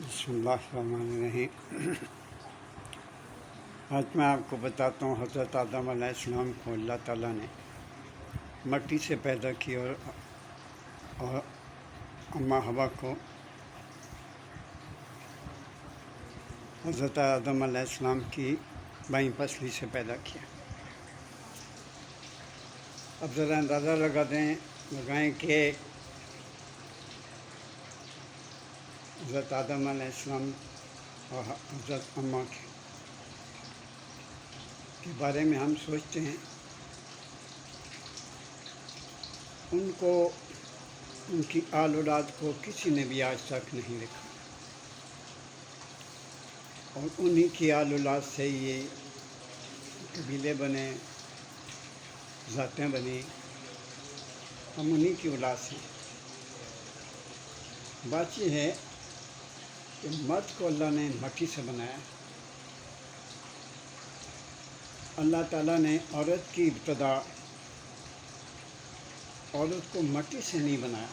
بسم اللہ الرحمن الرحیم۔ آج میں آپ کو بتاتا ہوں حضرت آدم علیہ السلام کو اللہ تعالیٰ نے مٹی سے پیدا کی اور اماں حوا کو حضرت آدم علیہ السلام کی بائیں پسلی سے پیدا کیا۔ اب ذرا اندازہ لگائیں کہ حضرت آدم علیہ السلام اور حضرت اماں کے بارے میں ہم سوچتے ہیں، ان کی آل اولاد کو کسی نے بھی آج تک نہیں دیکھا، اور انہی کی آل اولاد سے یہ قبیلے بنے، ذاتیں بنی، ہم انہی کی اولاد سے۔ بات یہ ہے کہ مرد کو اللہ نے مٹی سے بنایا۔ اللہ تعالیٰ نے عورت کی ابتدا، عورت کو مٹی سے نہیں بنایا،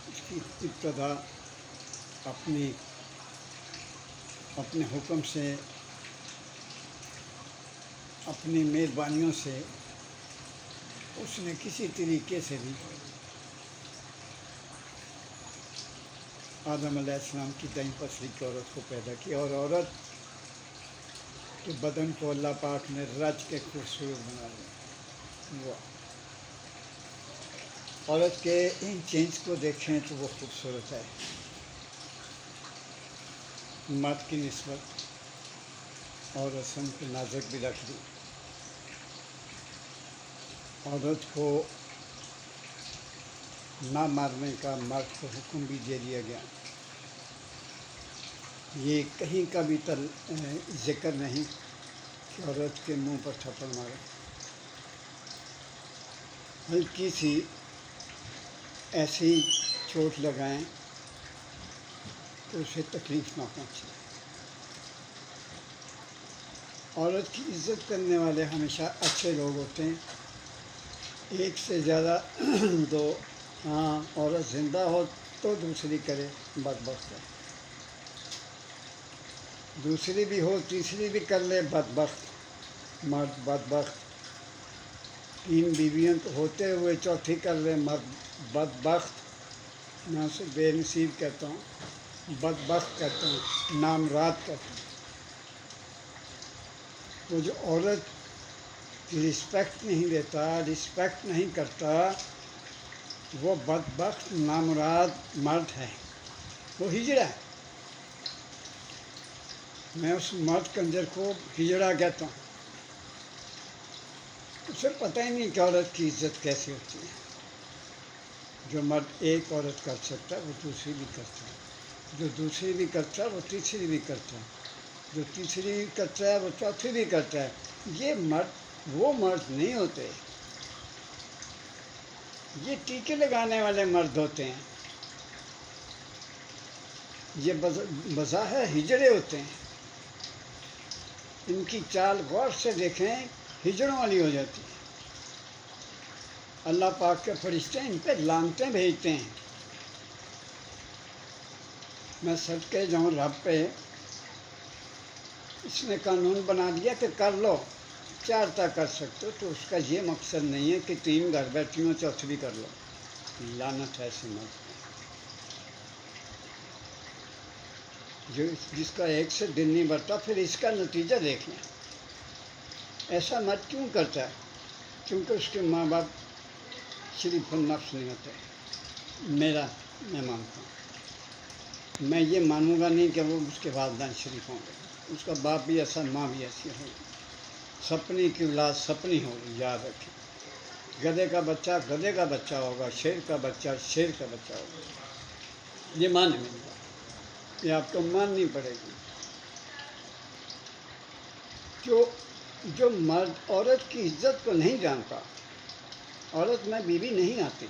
اس کی ابتدا اپنے حکم سے، اپنی مہربانیوں سے اس نے کسی طریقے سے بھی آدم علیہ السلام کی دائیں پسلی کی عورت کو پیدا کیا، اور عورت کے بدن کو اللہ پاک نے رچ کے خوبصورت بنا دیا۔ عورت کے ان چینج کو دیکھیں تو وہ خوبصورت ہے، مرد کی نسبت، اور رسم کے نازک بھی رکھ دی۔ عورت کو نہ مارنے کا مرد کو حکم بھی دے دیا گیا۔ یہ کہیں کا بھی ذکر نہیں کہ عورت کے منہ پر تھپڑ مارے، ہلکی سی ایسی چوٹ لگائیں تو اسے تکلیف نہ پہنچے۔ عورت کی عزت کرنے والے ہمیشہ اچھے لوگ ہوتے ہیں، ایک سے زیادہ دو، ہاں عورت زندہ ہو تو دوسری کرے بدبخت ہے، دوسری بھی ہو تیسری بھی کر لے بدبخت، مرد بدبخت، تین بیویاں ہوتے ہوئے چوتھی کر لے مرد بدبخت، میں اسے بے نصیب کہتا ہوں، بدبخت کہتا ہوں، نامراد کہتا ہوں۔ وہ جو عورت کی رسپیکٹ نہیں دیتا، رسپیکٹ نہیں کرتا، وہ بدبخت نامراد مرد ہے، وہ ہجڑا ہے۔ میں اس مرد کنجر کو ہجڑا کہتا ہوں، اسے پتہ ہی نہیں کہ عورت کی عزت کیسی ہوتی ہے۔ جو مرد ایک عورت کر سکتا ہے وہ دوسری بھی کرتا ہے، جو دوسری بھی کرتا ہے وہ تیسری بھی کرتا ہے، جو تیسری بھی کرتا ہے وہ چوتھی بھی کرتا ہے۔ یہ مرد وہ مرد نہیں ہوتے، یہ ٹیکے لگانے والے مرد ہوتے ہیں، یہ بظاہر ہجڑے ہوتے ہیں۔ ان کی چال غور سے دیکھیں، ہجڑوں والی ہو جاتی ہے۔ اللہ پاک کے فرشتے ان پہ لعنتیں بھیجتے ہیں۔ میں صدقے جاؤں رب پہ، اس نے قانون بنا دیا کہ کر لو، 4 تک کر سکتے ہو، تو اس کا یہ مقصد نہیں ہے کہ 3 گھر بیٹھی ہوں چوتھی بھی کر لو۔ لعنت ہے ایسے مرد پہ، جس کا ایک سے دن نہیں بھرتا۔ پھر اس کا نتیجہ دیکھ لیں، ایسا مرد کیوں کرتا ہے؟ کیونکہ اس کے ماں باپ شریف النفس نہیں ہوتے۔ میں مانتا ہوں، میں یہ مانوں گا نہیں کہ وہ اس کے والدین شریف ہوں گے، اس کا باپ بھی ایسا، ماں بھی ایسی ہوگی۔ سپنی کی اولاد سپنی ہوگی، یاد رکھیں۔ گدھے کا بچہ گدھے کا بچہ ہوگا، شیر کا بچہ شیر کا بچہ ہوگا۔ یہ ماننے میں نہیں، یہ آپ کو ماننی پڑے گی۔ جو مرد عورت کی عزت کو نہیں جانتا، عورت میں بیوی نہیں آتی،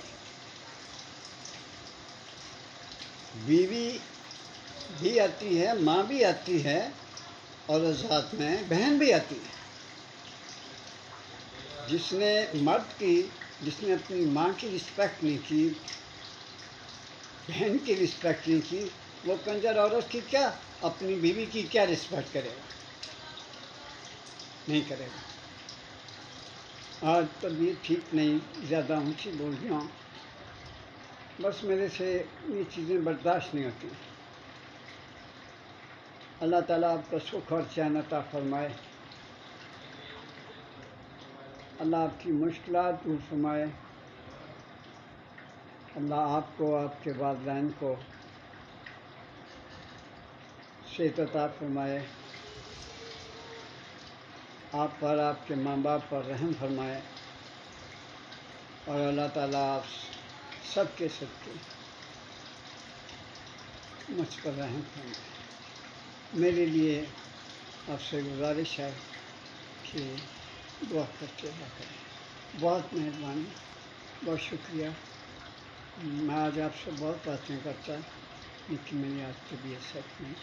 بیوی بھی آتی ہے، ماں بھی آتی ہے، اور ذات میں بہن بھی آتی ہے۔ جس نے اپنی ماں کی رسپیکٹ نہیں کی، بہن کی رسپیکٹ نہیں کی، وہ کنجر عورت کی کیا اپنی بیوی کی کیا رسپیکٹ کرے گا؟ نہیں کرے گا. آج طبیعت ٹھیک نہیں، زیادہ اونچی بول گیا ہوں، بس میرے سے یہ چیزیں برداشت نہیں ہوتی. اللہ تعالیٰ آپ کو سکھ اور چین عطا فرمائے، اللہ آپ کی مشکلات دور فرمائے، اللہ آپ کو، آپ کے والدین کو صحت عطا فرمائے، آپ پر، آپ کے ماں باپ پر رحم فرمائے، اور اللہ تعالیٰ آپ سب کے مجھ پر رحم فرمائے. میرے لیے آپ سے گزارش ہے کہ دعا کرتے رہا کریں. بہت مہربانی، بہت شکریہ. میں آج آپ سے بہت باتیں کرتا، لیکن میری آج طبیعت سچ نہیں.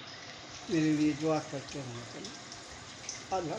میرے لیے دعا کرتے رہا کریں. آدھا